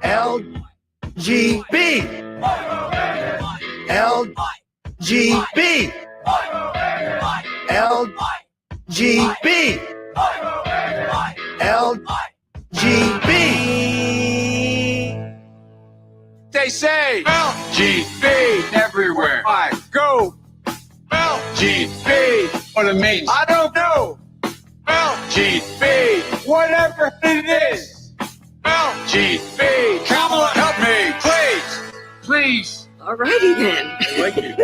LGB. LGB. LGB. LGB. They say LGB everywhere I go. LGB, what it means, I don't know. LGB, whatever it is. LGB, come on, help me, please, please. Alrighty then. Thank you.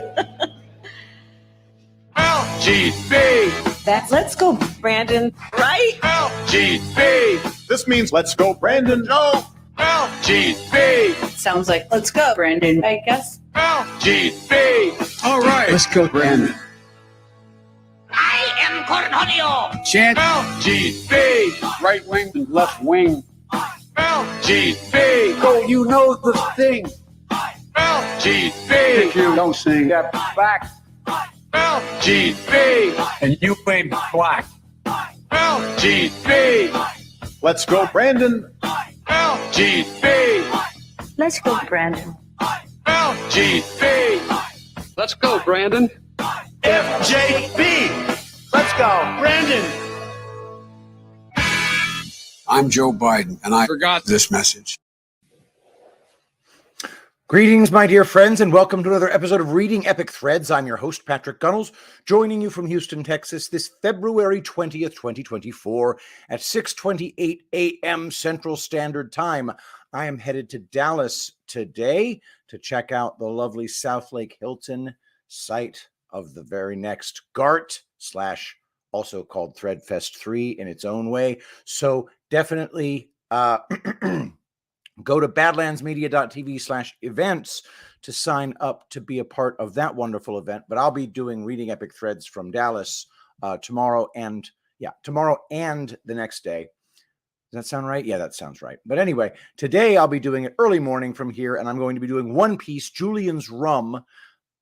LGB, Let's go, Brandon. Right? LGB. This means let's go, Brandon. No. LGB, Sounds like let's go, Brandon. I guess. LGB. All right, let's go, Brandon. I am Cornholio. Chant LGB, right wing and left wing. LGB, go, you know the thing. LGB, if you don't sing that back. LGB, and you ain't black. LGB, Let's go, Brandon. LGB, Let's go, Brandon. LGB. Let's go, Brandon. FJB. Let's go, Brandon. I'm Joe Biden, and I forgot this message. Greetings, my dear friends, and welcome to another episode of Reading Epic Threads. I'm your host, Patrick Gunnels, joining you from Houston, Texas, this February 20th, 2024 at 6:28 a.m. Central Standard Time. I am headed to Dallas today to check out the lovely South Lake Hilton site of the very next GART / also called Threadfest 3 in its own way. So definitely go to badlandsmedia.tv/events to sign up to be a part of that wonderful event. But I'll be doing Reading Epic Threads from Dallas tomorrow and the next day. Does that sound right? Yeah, that sounds right. But anyway, today I'll be doing it early morning from here, and I'm going to be doing One Piece, Julian's Rum,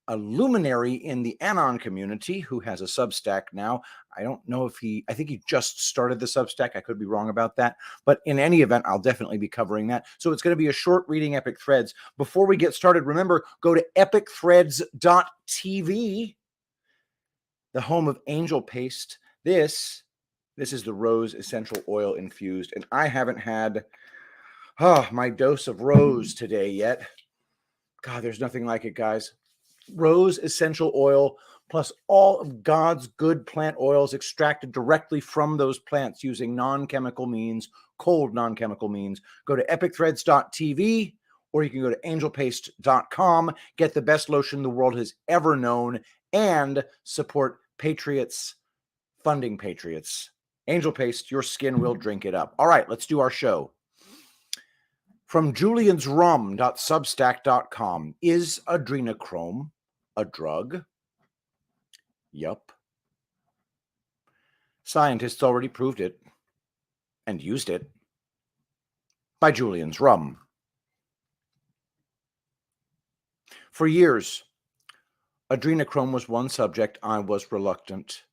a luminary in the Anon community who has a Substack now. I don't know if I think he just started the Substack. I could be wrong about that. But in any event, I'll definitely be covering that. So it's going to be a short Reading Epic Threads. Before we get started, remember, go to epicthreads.tv, the home of Angel Paste. This is the rose essential oil infused. And I haven't had my dose of rose today yet. God, there's nothing like it, guys. Rose essential oil plus all of God's good plant oils extracted directly from those plants using non-chemical means, cold non-chemical means. Go to epicthreads.tv or you can go to angelpaste.com, get the best lotion the world has ever known, and support patriots, funding patriots. Angel Paste, your skin will drink it up. All right, let's do our show. From juliansrum.substack.com, is adrenochrome a drug? Yup. Scientists already proved it and used it. By Julian's Rum. For years, adrenochrome was one subject I was reluctant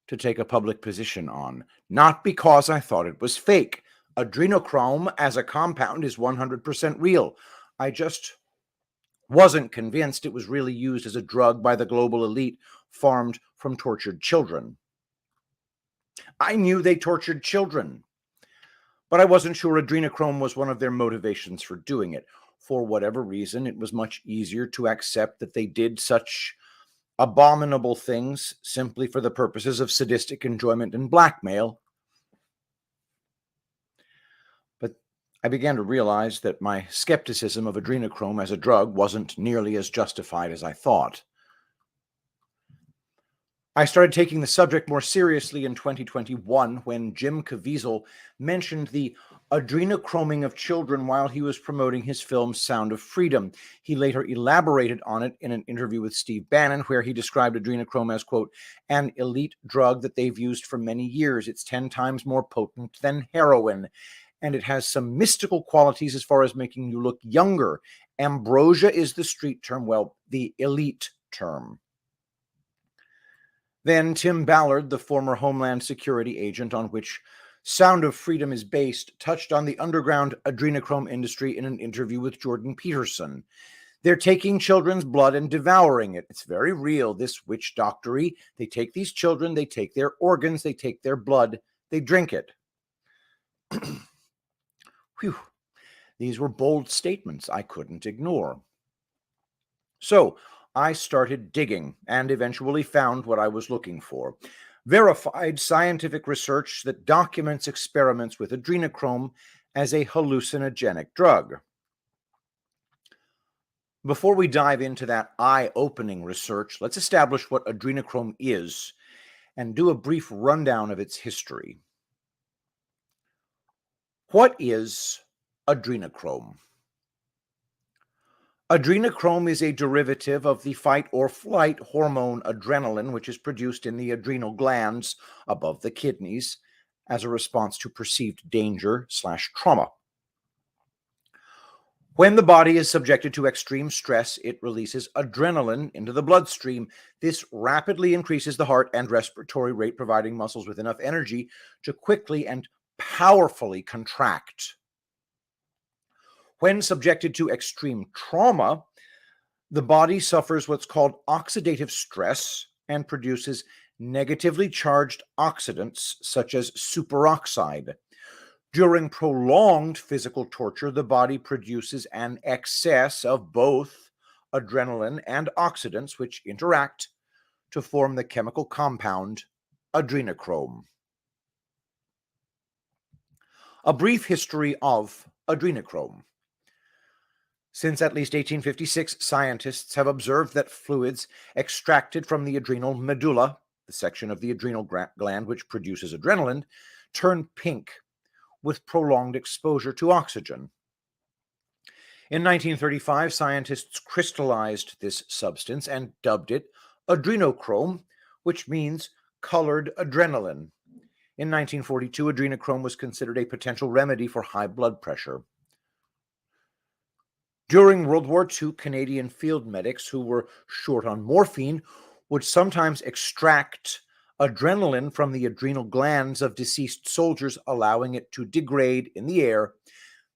to take a public position on, not because I thought it was fake. Adrenochrome as a compound is 100% real. I just wasn't convinced it was really used as a drug by the global elite farmed from tortured children. I knew they tortured children, but I wasn't sure adrenochrome was one of their motivations for doing it. For whatever reason, it was much easier to accept that they did such abominable things simply for the purposes of sadistic enjoyment and blackmail. I began to realize that my skepticism of adrenochrome as a drug wasn't nearly as justified as I thought. I started taking the subject more seriously in 2021 when Jim Caviezel mentioned the adrenochroming of children while he was promoting his film Sound of Freedom. He later elaborated on it in an interview with Steve Bannon, where he described adrenochrome as, quote, an elite drug that they've used for many years. It's 10 times more potent than heroin. And it has some mystical qualities as far as making you look younger. Ambrosia is the street term, well, the elite term. Then Tim Ballard, the former Homeland Security agent on which Sound of Freedom is Based touched on the underground adrenochrome industry in an interview with Jordan Peterson. They're taking children's blood and devouring it. It's very real, this witch doctory. They take these children, they take their organs, they take their blood, they drink it. Whew. These were bold statements I couldn't ignore. So I started digging and eventually found what I was looking for. Verified scientific research that documents experiments with adrenochrome as a hallucinogenic drug. Before we dive into that eye-opening research, let's establish what adrenochrome is and do a brief rundown of its history. What is adrenochrome? Adrenochrome is a derivative of the fight or flight hormone adrenaline, which is produced in the adrenal glands above the kidneys as a response to perceived danger/trauma. When the body is subjected to extreme stress, it releases adrenaline into the bloodstream. This rapidly increases the heart and respiratory rate, providing muscles with enough energy to quickly and powerfully contract. When subjected to extreme trauma, the body suffers what's called oxidative stress and produces negatively charged oxidants such as superoxide. During prolonged physical torture, the body produces an excess of both adrenaline and oxidants, which interact to form the chemical compound adrenochrome. A brief history of adrenochrome. Since at least 1856, scientists have observed that fluids extracted from the adrenal medulla, the section of the adrenal gland which produces adrenaline, turn pink with prolonged exposure to oxygen. In 1935, scientists crystallized this substance and dubbed it adrenochrome, which means colored adrenaline. In 1942, adrenochrome was considered a potential remedy for high blood pressure. During World War II, Canadian field medics who were short on morphine would sometimes extract adrenaline from the adrenal glands of deceased soldiers, allowing it to degrade in the air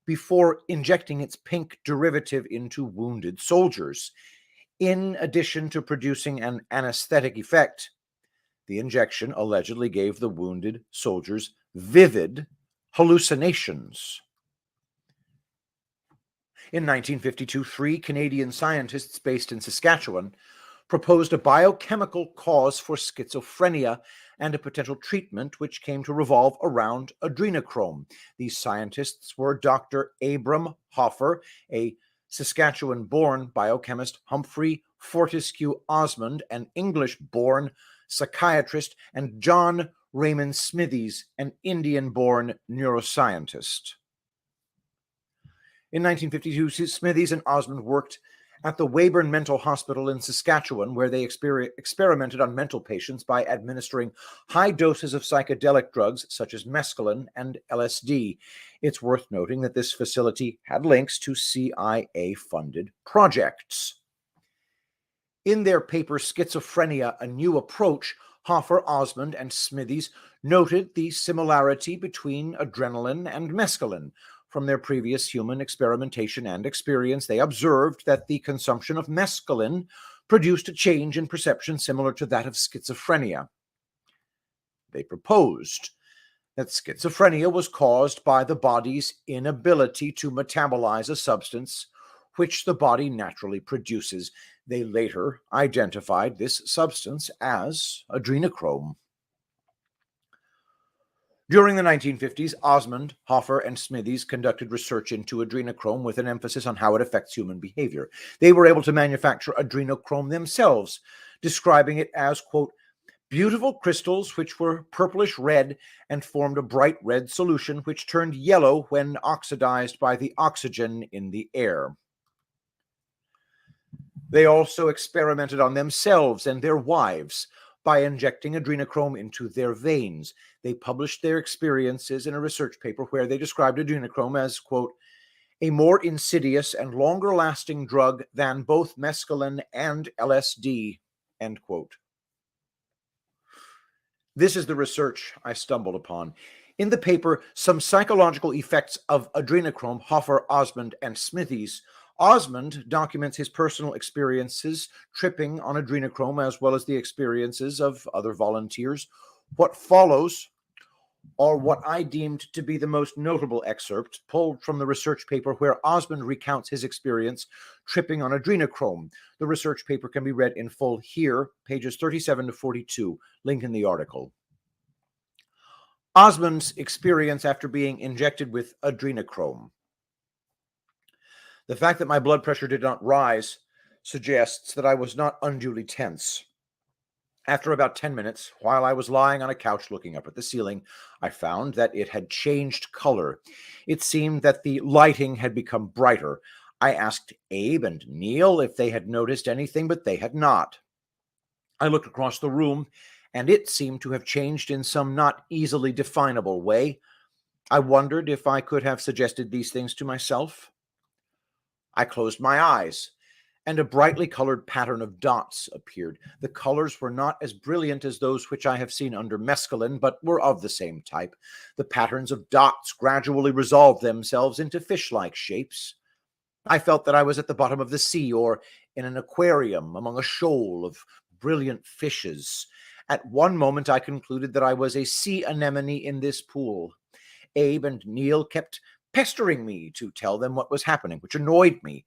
before injecting its pink derivative into wounded soldiers. In addition to producing an anesthetic effect, the injection allegedly gave the wounded soldiers vivid hallucinations. In 1952, 3 Canadian scientists based in Saskatchewan proposed a biochemical cause for schizophrenia and a potential treatment which came to revolve around adrenochrome. These scientists were Dr. Abram Hoffer, a Saskatchewan-born biochemist, Humphrey Fortescue Osmond, an English-born psychiatrist, and John Raymond Smithies, an Indian-born neuroscientist. In 1952, Smithies and Osmond worked at the Weyburn Mental Hospital in Saskatchewan, where they experimented on mental patients by administering high doses of psychedelic drugs such as mescaline and LSD. It's worth noting that this facility had links to CIA-funded projects. In their paper, Schizophrenia, A New Approach, Hoffer, Osmond, and Smithies noted the similarity between adrenaline and mescaline. From their previous human experimentation and experience, they observed that the consumption of mescaline produced a change in perception similar to that of schizophrenia. They proposed that schizophrenia was caused by the body's inability to metabolize a substance which the body naturally produces. They later identified this substance as adrenochrome. During the 1950s, Osmond, Hoffer, and Smithies conducted research into adrenochrome with an emphasis on how it affects human behavior. They were able to manufacture adrenochrome themselves, describing it as, quote, beautiful crystals which were purplish red and formed a bright red solution which turned yellow when oxidized by the oxygen in the air. They also experimented on themselves and their wives by injecting adrenochrome into their veins. They published their experiences in a research paper where they described adrenochrome as, quote, a more insidious and longer-lasting drug than both mescaline and LSD, end quote. This is the research I stumbled upon. In the paper, Some Psychological Effects of Adrenochrome, Hoffer, Osmond, and Smithies, Osmond documents his personal experiences tripping on adrenochrome as well as the experiences of other volunteers. What follows are what I deemed to be the most notable excerpts pulled from the research paper where Osmond recounts his experience tripping on adrenochrome. The research paper can be read in full here, pages 37 to 42, link in the article. Osmond's experience after being injected with adrenochrome. The fact that my blood pressure did not rise suggests that I was not unduly tense. After about 10 minutes, while I was lying on a couch looking up at the ceiling, I found that it had changed color. It seemed that the lighting had become brighter. I asked Abe and Neil if they had noticed anything, but they had not. I looked across the room, and it seemed to have changed in some not easily definable way. I wondered if I could have suggested these things to myself. I closed my eyes, and a brightly colored pattern of dots appeared. The colors were not as brilliant as those which I have seen under mescaline, but were of the same type. The patterns of dots gradually resolved themselves into fish-like shapes. I felt that I was at the bottom of the sea or in an aquarium among a shoal of brilliant fishes. At one moment, I concluded that I was a sea anemone in this pool. Abe and Neil kept pestering me to tell them what was happening, which annoyed me.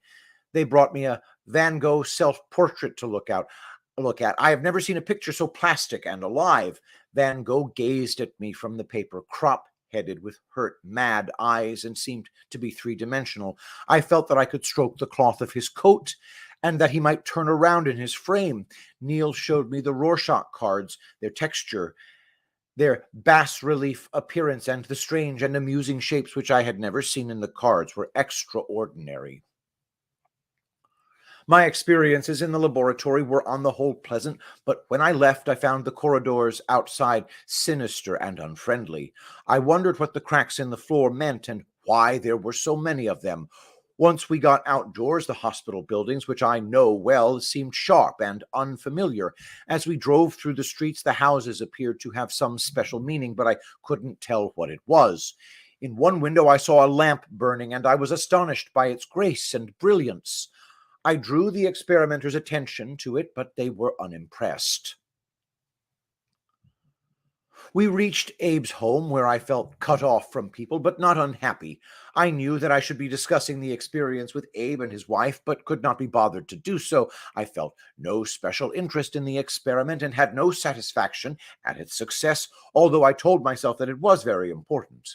They brought me a Van Gogh self-portrait to look at. I have never seen a picture so plastic and alive. Van Gogh gazed at me from the paper, crop-headed with hurt, mad eyes, and seemed to be three-dimensional. I felt that I could stroke the cloth of his coat and that he might turn around in his frame. Neil showed me the Rorschach cards, their texture, their bas-relief appearance, and the strange and amusing shapes which I had never seen in the cards were extraordinary. My experiences in the laboratory were on the whole pleasant, but when I left, I found the corridors outside sinister and unfriendly. I wondered what the cracks in the floor meant and why there were so many of them. Once we got outdoors, the hospital buildings, which I know well, seemed sharp and unfamiliar. As we drove through the streets, the houses appeared to have some special meaning, but I couldn't tell what it was. In one window, I saw a lamp burning, and I was astonished by its grace and brilliance. I drew the experimenters' attention to it, but they were unimpressed. We reached Abe's home, where I felt cut off from people, but not unhappy. I knew that I should be discussing the experience with Abe and his wife, but could not be bothered to do so. I felt no special interest in the experiment and had no satisfaction at its success, although I told myself that it was very important.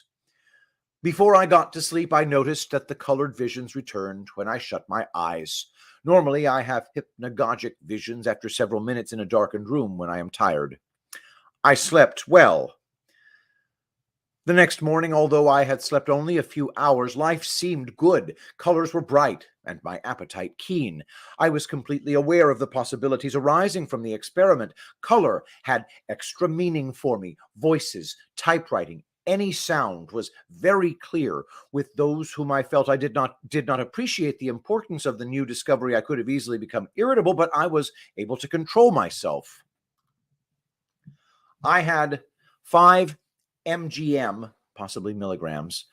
Before I got to sleep, I noticed that the colored visions returned when I shut my eyes. Normally, I have hypnagogic visions after several minutes in a darkened room when I am tired. I slept well. The next morning, although I had slept only a few hours, life seemed good. Colors were bright, and my appetite keen. I was completely aware of the possibilities arising from the experiment. Color had extra meaning for me. Voices, typewriting, any sound was very clear. With those whom I felt I did not appreciate the importance of the new discovery, I could have easily become irritable, but I was able to control myself. I had 5 mgm, possibly milligrams,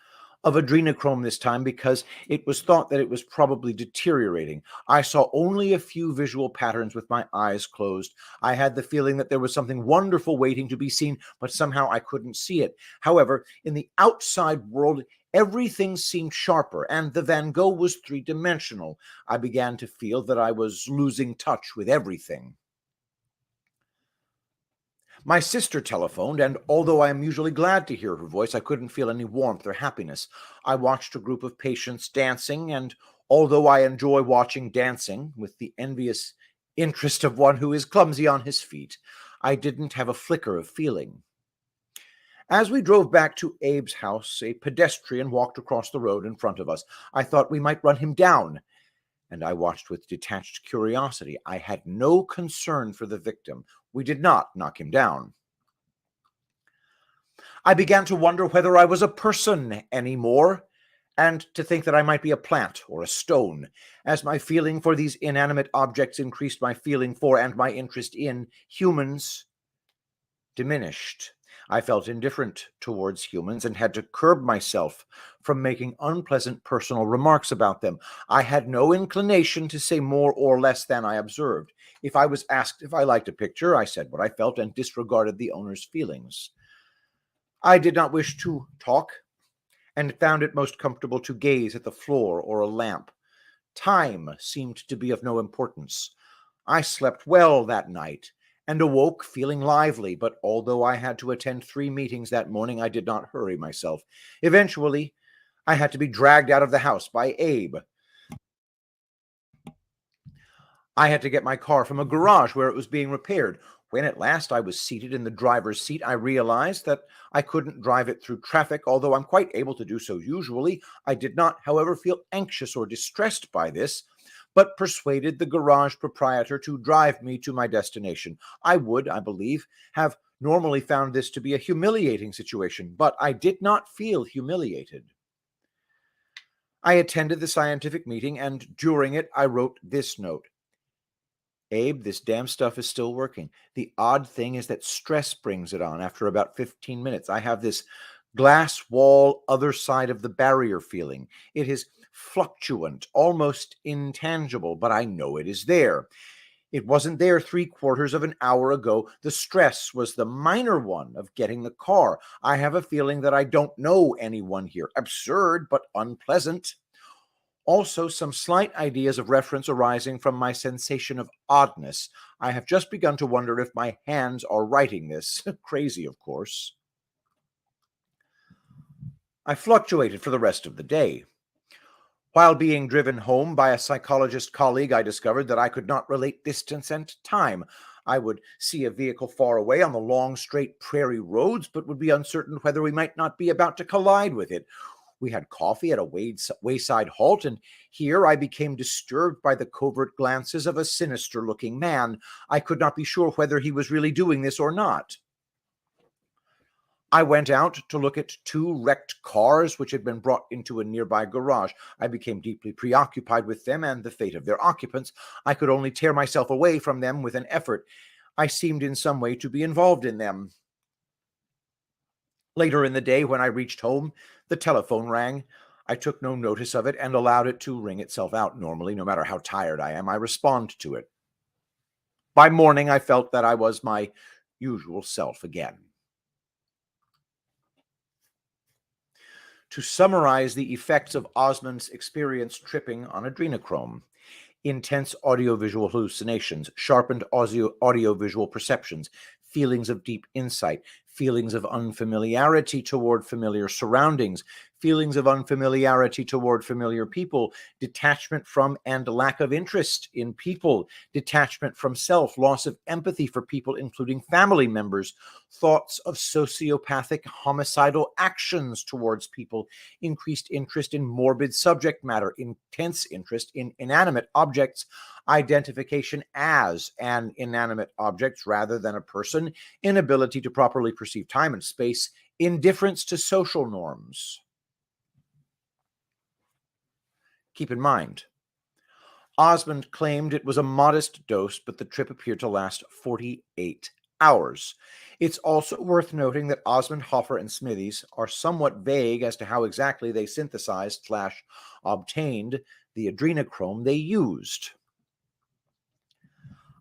of adrenochrome this time because it was thought that it was probably deteriorating. I saw only a few visual patterns with my eyes closed. I had the feeling that there was something wonderful waiting to be seen, but somehow I couldn't see it. However, in the outside world, everything seemed sharper, and the Van Gogh was three-dimensional. I began to feel that I was losing touch with everything. My sister telephoned, and although I am usually glad to hear her voice, I couldn't feel any warmth or happiness. I watched a group of patients dancing, and although I enjoy watching dancing with the envious interest of one who is clumsy on his feet, I didn't have a flicker of feeling. As we drove back to Abe's house, a pedestrian walked across the road in front of us. I thought we might run him down, and I watched with detached curiosity. I had no concern for the victim. We did not knock him down. I began to wonder whether I was a person anymore, and to think that I might be a plant or a stone. As my feeling for these inanimate objects increased, my feeling for and my interest in humans diminished. I felt indifferent towards humans and had to curb myself from making unpleasant personal remarks about them. I had no inclination to say more or less than I observed. If I was asked if I liked a picture, I said what I felt and disregarded the owner's feelings. I did not wish to talk and found it most comfortable to gaze at the floor or a lamp. Time seemed to be of no importance. I slept well that night and awoke feeling lively, but although I had to attend 3 meetings that morning, I did not hurry myself. Eventually, I had to be dragged out of the house by Abe. I had to get my car from a garage where it was being repaired. When at last I was seated in the driver's seat, I realized that I couldn't drive it through traffic, although I'm quite able to do so usually. I did not, however, feel anxious or distressed by this, but persuaded the garage proprietor to drive me to my destination. I would, I believe, have normally found this to be a humiliating situation, but I did not feel humiliated. I attended the scientific meeting, and during it, I wrote this note. Abe, this damn stuff is still working. The odd thing is that stress brings it on after about 15 minutes. I have this glass wall, other side of the barrier feeling. It is fluctuant, almost intangible, but I know it is there. It wasn't there 3/4 of an hour ago. The stress was the minor one of getting the car. I have a feeling that I don't know anyone here. Absurd, but unpleasant. Also, some slight ideas of reference arising from my sensation of oddness. I have just begun to wonder if my hands are writing this. Crazy, of course. I fluctuated for the rest of the day. While being driven home by a psychologist colleague, I discovered that I could not relate distance and time. I would see a vehicle far away on the long, straight prairie roads, but would be uncertain whether we might not be about to collide with it. We had coffee at a wayside halt, and here I became disturbed by the covert glances of a sinister-looking man. I could not be sure whether he was really doing this or not. I went out to look at 2 wrecked cars which had been brought into a nearby garage. I became deeply preoccupied with them and the fate of their occupants. I could only tear myself away from them with an effort. I seemed in some way to be involved in them. Later in the day, when I reached home, the telephone rang. I took no notice of it and allowed it to ring itself out. Normally, no matter how tired I am, I respond to it. By morning, I felt that I was my usual self again. To summarize the effects of Osmond's experience tripping on adrenochrome: intense audiovisual hallucinations, sharpened audiovisual perceptions, feelings of deep insight, feelings of unfamiliarity toward familiar surroundings, feelings of unfamiliarity toward familiar people, detachment from and lack of interest in people, detachment from self, loss of empathy for people, including family members, thoughts of sociopathic homicidal actions towards people, increased interest in morbid subject matter, intense interest in inanimate objects, identification as an inanimate object rather than a person, inability to properly perceive time and space, indifference to social norms. Keep in mind, Osmond claimed it was a modest dose, but the trip appeared to last 48 hours. It's also worth noting that Osmond, Hoffer, and Smithies are somewhat vague as to how exactly they synthesized/obtained the adrenochrome they used.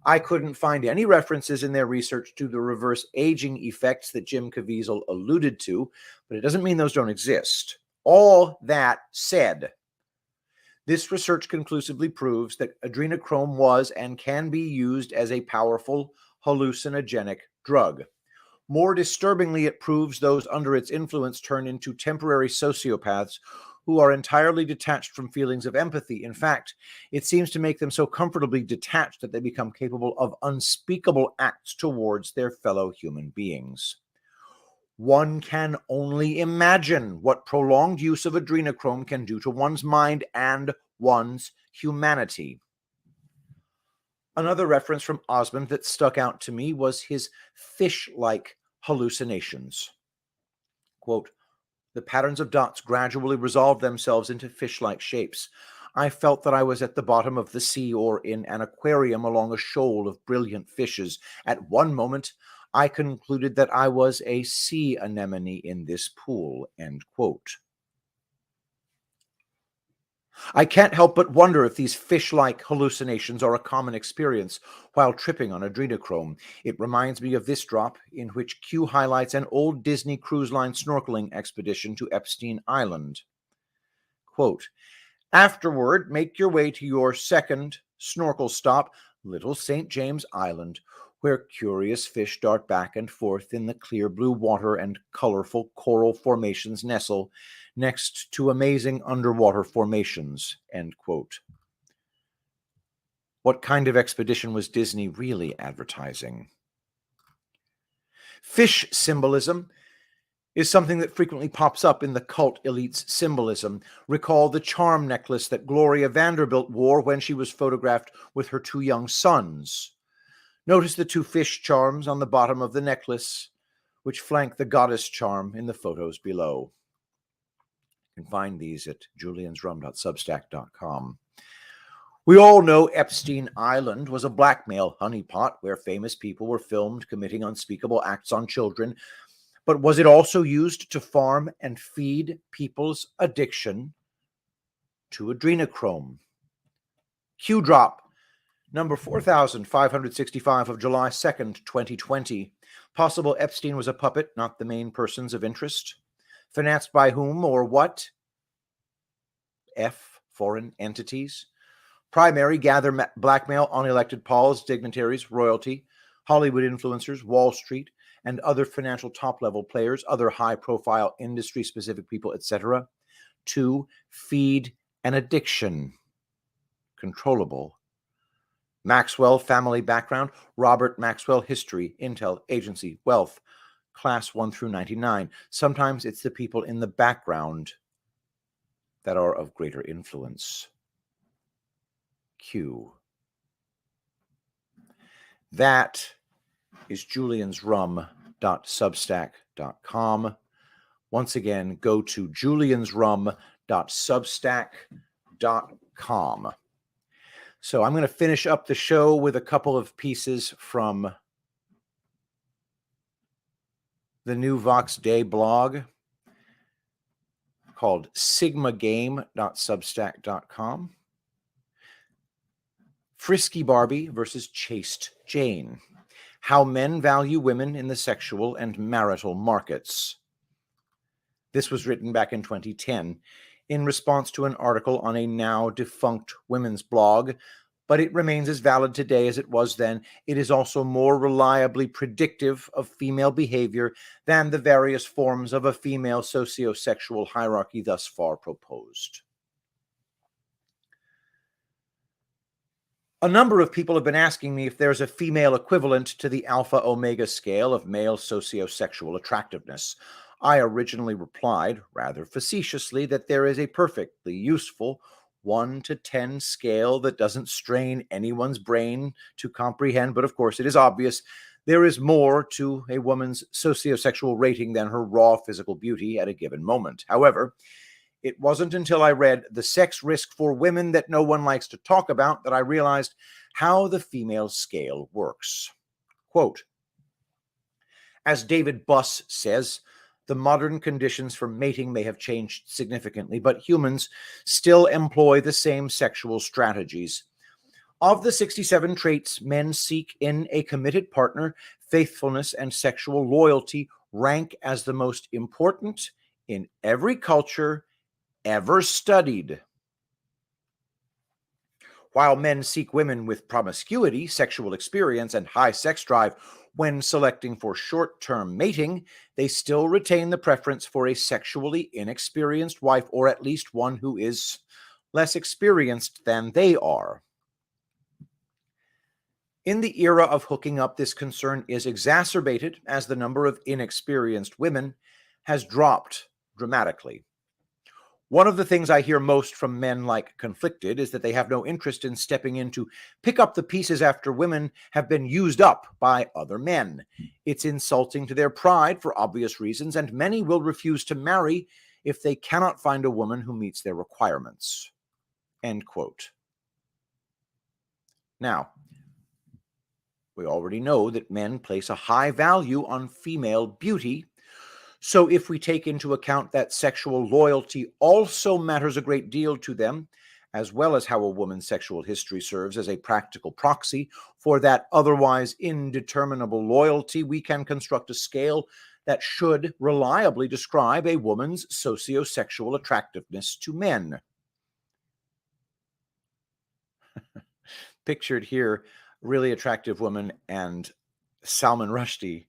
I couldn't find any references in their research to the reverse aging effects that Jim Caviezel alluded to, but it doesn't mean those don't exist. All that said, this research conclusively proves that adrenochrome was and can be used as a powerful hallucinogenic drug. More disturbingly, it proves those under its influence turn into temporary sociopaths who are entirely detached from feelings of empathy. In fact, it seems to make them so comfortably detached that they become capable of unspeakable acts towards their fellow human beings. One can only imagine what prolonged use of adrenochrome can do to one's mind and one's humanity. Another reference from Osmond that stuck out to me was his fish-like hallucinations. Quote, "The patterns of dots gradually resolved themselves into fish-like shapes. I felt that I was at the bottom of the sea or in an aquarium along a shoal of brilliant fishes. At one moment, I concluded that I was a sea anemone in this pool, end quote. I can't help but wonder if these fish-like hallucinations are a common experience while tripping on adrenochrome. It reminds me of this drop, in which Q highlights an old Disney Cruise Line snorkeling expedition to Epstein Island. Quote, afterward, make your way to your second snorkel stop, Little St. James Island, where curious fish dart back and forth in the clear blue water and colorful coral formations nestle next to amazing underwater formations, end quote. What kind of expedition was Disney really advertising? Fish symbolism is something that frequently pops up in the cult elite's symbolism. Recall the charm necklace that Gloria Vanderbilt wore when she was photographed with her two young sons. Notice the two fish charms on the bottom of the necklace, which flank the goddess charm in the photos below. You can find these at juliansrum.substack.com. We all know Epstein Island was a blackmail honeypot where famous people were filmed committing unspeakable acts on children. But was it also used to farm and feed people's addiction to adrenochrome? Q drop, number 4565 of July 2nd, 2020. Possible Epstein was a puppet, not the main persons of interest. Financed by whom or what? F, foreign entities. Primary, gather blackmail on elected Pauls, dignitaries, royalty, Hollywood influencers, Wall Street, and other financial top-level players, other high-profile industry-specific people, etc. 2, feed an addiction. Controllable. Maxwell family background, Robert Maxwell history, Intel, agency, wealth, class 1 through 99. Sometimes it's the people in the background that are of greater influence. Q. That is juliansrum.substack.com. Once again, go to juliansrum.substack.com. So I'm going to finish up the show with a couple of pieces from the new Vox Day blog called sigmagame.substack.com. Frisky Barbie versus Chaste Jane. How men value women in the sexual and marital markets. This was written back in 2010 in response to an article on a now defunct women's blog, but it remains as valid today as it was then. It is also more reliably predictive of female behavior than the various forms of a female sociosexual hierarchy thus far proposed. A number of people have been asking me if there's a female equivalent to the alpha-omega scale of male sociosexual attractiveness. I originally replied, rather facetiously, that there is a perfectly useful 1 to 10 scale that doesn't strain anyone's brain to comprehend, but of course it is obvious there is more to a woman's sociosexual rating than her raw physical beauty at a given moment. However, it wasn't until I read The Sex Risk for Women That No One Likes to Talk About that I realized how the female scale works. Quote, as David Buss says, the modern conditions for mating may have changed significantly, but humans still employ the same sexual strategies. Of the 67 traits men seek in a committed partner, faithfulness and sexual loyalty rank as the most important in every culture ever studied. While men seek women with promiscuity, sexual experience, and high sex drive when selecting for short-term mating, they still retain the preference for a sexually inexperienced wife, or at least one who is less experienced than they are. In the era of hooking up, this concern is exacerbated as the number of inexperienced women has dropped dramatically. One of the things I hear most from men like Conflicted is that they have no interest in stepping in to pick up the pieces after women have been used up by other men. It's insulting to their pride for obvious reasons, and many will refuse to marry if they cannot find a woman who meets their requirements. End quote. Now, We already know that men place a high value on female beauty. So if we take into account that sexual loyalty also matters a great deal to them, as well as how a woman's sexual history serves as a practical proxy for that otherwise indeterminable loyalty, we can construct a scale that should reliably describe a woman's sociosexual attractiveness to men. Pictured here, really attractive woman and Salman Rushdie.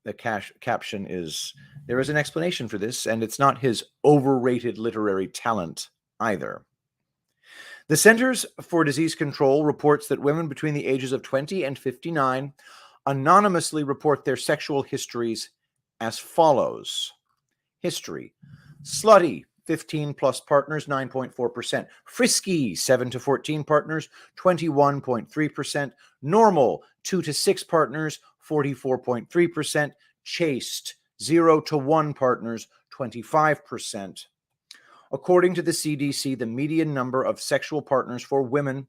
The caption is, there is an explanation for this, and it's not his overrated literary talent either. The Centers for Disease Control reports that women between the ages of 20 and 59 anonymously report their sexual histories as follows. History: slutty, 15 plus partners, 9.4%. Frisky, 7 to 14 partners, 21.3%. Normal, 2 to 6 partners, 44.3%. Chaste, 0 to 1 partners, 25%. According to the CDC, the median number of sexual partners for women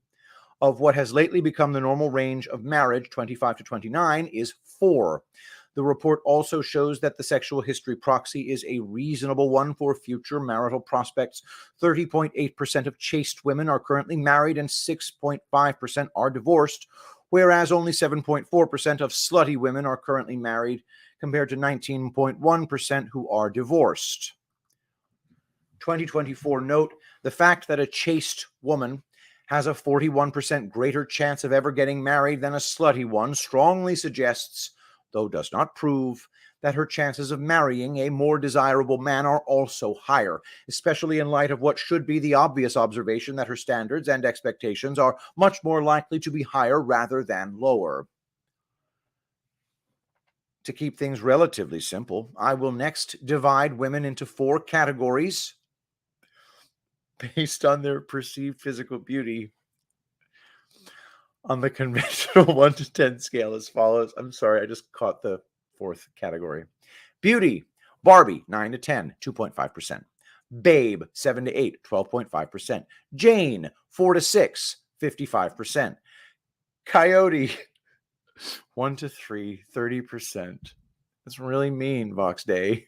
of what has lately become the normal range of marriage, 25 to 29, is 4. The report also shows that the sexual history proxy is a reasonable one for future marital prospects. 30.8% of chaste women are currently married and 6.5% are divorced, whereas only 7.4% of slutty women are currently married, compared to 19.1% who are divorced. 2024 note, the fact that a chaste woman has a 41% greater chance of ever getting married than a slutty one strongly suggests, though does not prove, that her chances of marrying a more desirable man are also higher, especially in light of what should be the obvious observation that her standards and expectations are much more likely to be higher rather than lower. To keep things relatively simple, I will next divide women into 4 categories based on their perceived physical beauty on the conventional 1 to 10 scale as follows. I'm sorry, I just caught the 4th category. Beauty: Barbie, 9 to 10, 2.5%. Babe, 7 to 8, 12.5%. Jane, 4 to 6, 55%. Coyote, 1 to 3, 30%. That's really mean, Vox Day.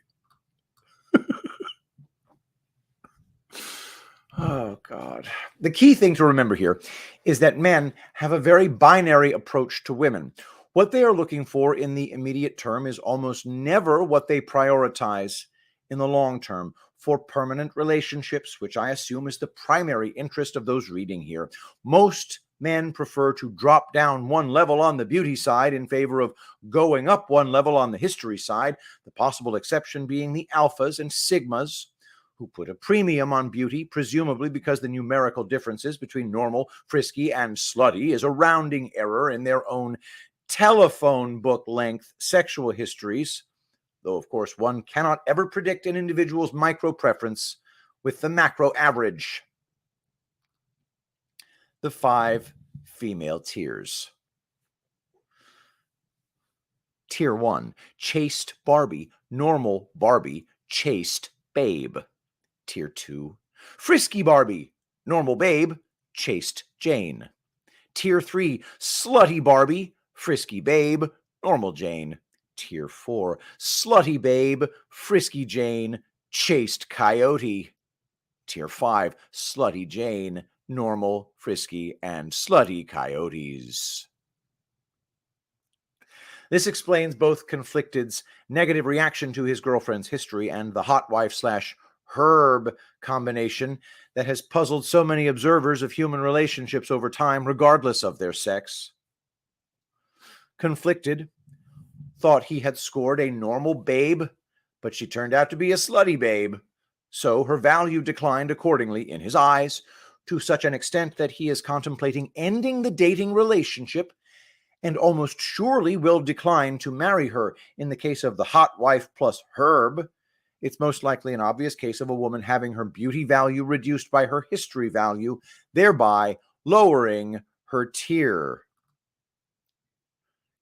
Oh, God. The key thing to remember here is that men have a very binary approach to women. What they are looking for in the immediate term is almost never what they prioritize in the long term. For permanent relationships, which I assume is the primary interest of those reading here, most men prefer to drop down 1 level on the beauty side in favor of going up 1 level on the history side, the possible exception being the alphas and sigmas, who put a premium on beauty, presumably because the numerical differences between normal, frisky, and slutty is a rounding error in their own telephone book length sexual histories, though of course one cannot ever predict an individual's micro preference with the macro average. The 5 female tiers. Tier 1, chaste Barbie, normal Barbie, chaste babe. Tier 2, frisky Barbie, normal babe, chaste Jane. Tier 3, slutty Barbie, frisky babe, normal Jane. Tier 4, slutty babe, frisky Jane, chaste coyote. Tier 5, slutty Jane, normal, frisky, and slutty coyotes. This explains both Conflicted's negative reaction to his girlfriend's history and the hot wife / herb combination that has puzzled so many observers of human relationships over time, regardless of their sex. Conflicted thought he had scored a normal babe, but she turned out to be a slutty babe, so her value declined accordingly in his eyes, to such an extent that he is contemplating ending the dating relationship and almost surely will decline to marry her. In the case of the hot wife plus herb, it's most likely an obvious case of a woman having her beauty value reduced by her history value, thereby lowering her tier.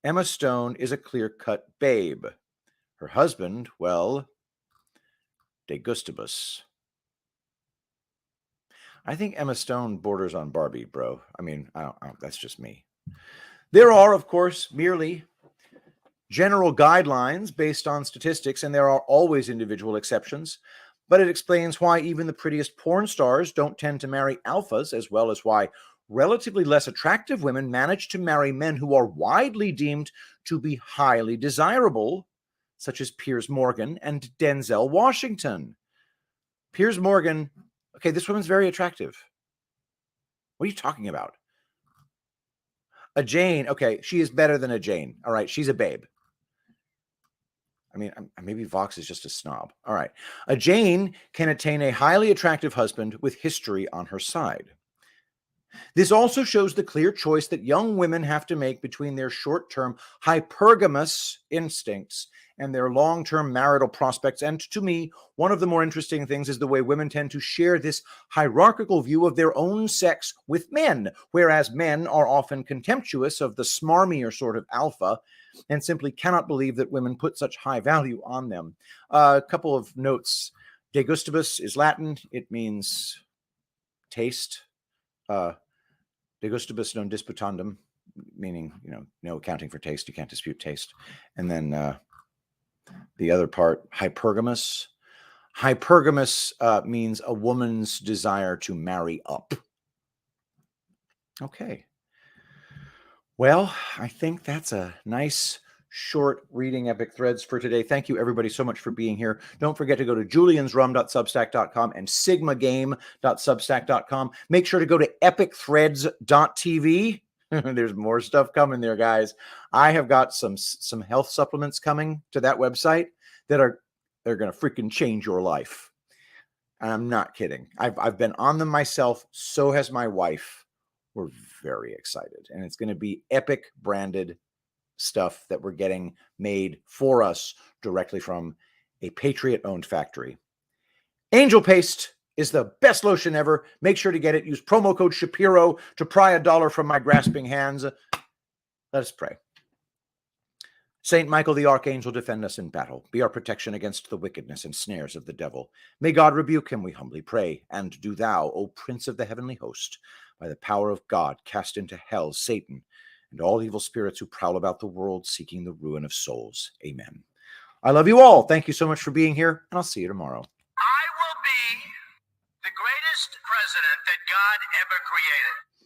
Emma Stone is a clear-cut babe. Her husband, well, de gustibus. I think Emma Stone borders on Barbie, bro. I mean, I don't, that's just me. There are, of course, merely general guidelines based on statistics, and there are always individual exceptions, but it explains why even the prettiest porn stars don't tend to marry alphas, as well as why relatively less attractive women manage to marry men who are widely deemed to be highly desirable, such as Piers Morgan and Denzel Washington. Piers Morgan, okay, this woman's very attractive. What are you talking about? A Jane, okay, she is better than a Jane. All right, she's a babe. I mean, maybe Vox is just a snob. All right. A Jane can attain a highly attractive husband with history on her side. This also shows the clear choice that young women have to make between their short-term hypergamous instincts and their long-term marital prospects. And to me, one of the more interesting things is the way women tend to share this hierarchical view of their own sex with men, whereas men are often contemptuous of the smarmier sort of alpha and simply cannot believe that women put such high value on them. A couple of notes. De gustibus is Latin. It means taste. De gustibus non disputandum, meaning, no accounting for taste. You can't dispute taste. And then the other part, hypergamous. Hypergamous means a woman's desire to marry up. Okay. Well, I think that's a nice short reading epic threads for today. Thank you everybody so much for being here. Don't forget to go to juliansrum.substack.com and sigmagame.substack.com. Make sure to go to epicthreads.tv. There's more stuff coming there, guys. I have got some health supplements coming to that website that they're going to freaking change your life. And I'm not kidding. I've been on them myself. So has my wife. We're very excited. And it's going to be epic branded stuff that we're getting made for us directly from a Patriot-owned factory. Angel Paste is the best lotion ever. Make sure to get it. Use promo code Shapiro to pry $1 from my grasping hands. Let us pray. Saint Michael the Archangel, defend us in battle. Be our protection against the wickedness and snares of the devil. May God rebuke him, we humbly pray. And do thou, O Prince of the heavenly host, by the power of God, cast into hell Satan and all evil spirits who prowl about the world seeking the ruin of souls. Amen. I love you all. Thank you so much for being here, and I'll see you tomorrow. I will be the greatest president that God ever created.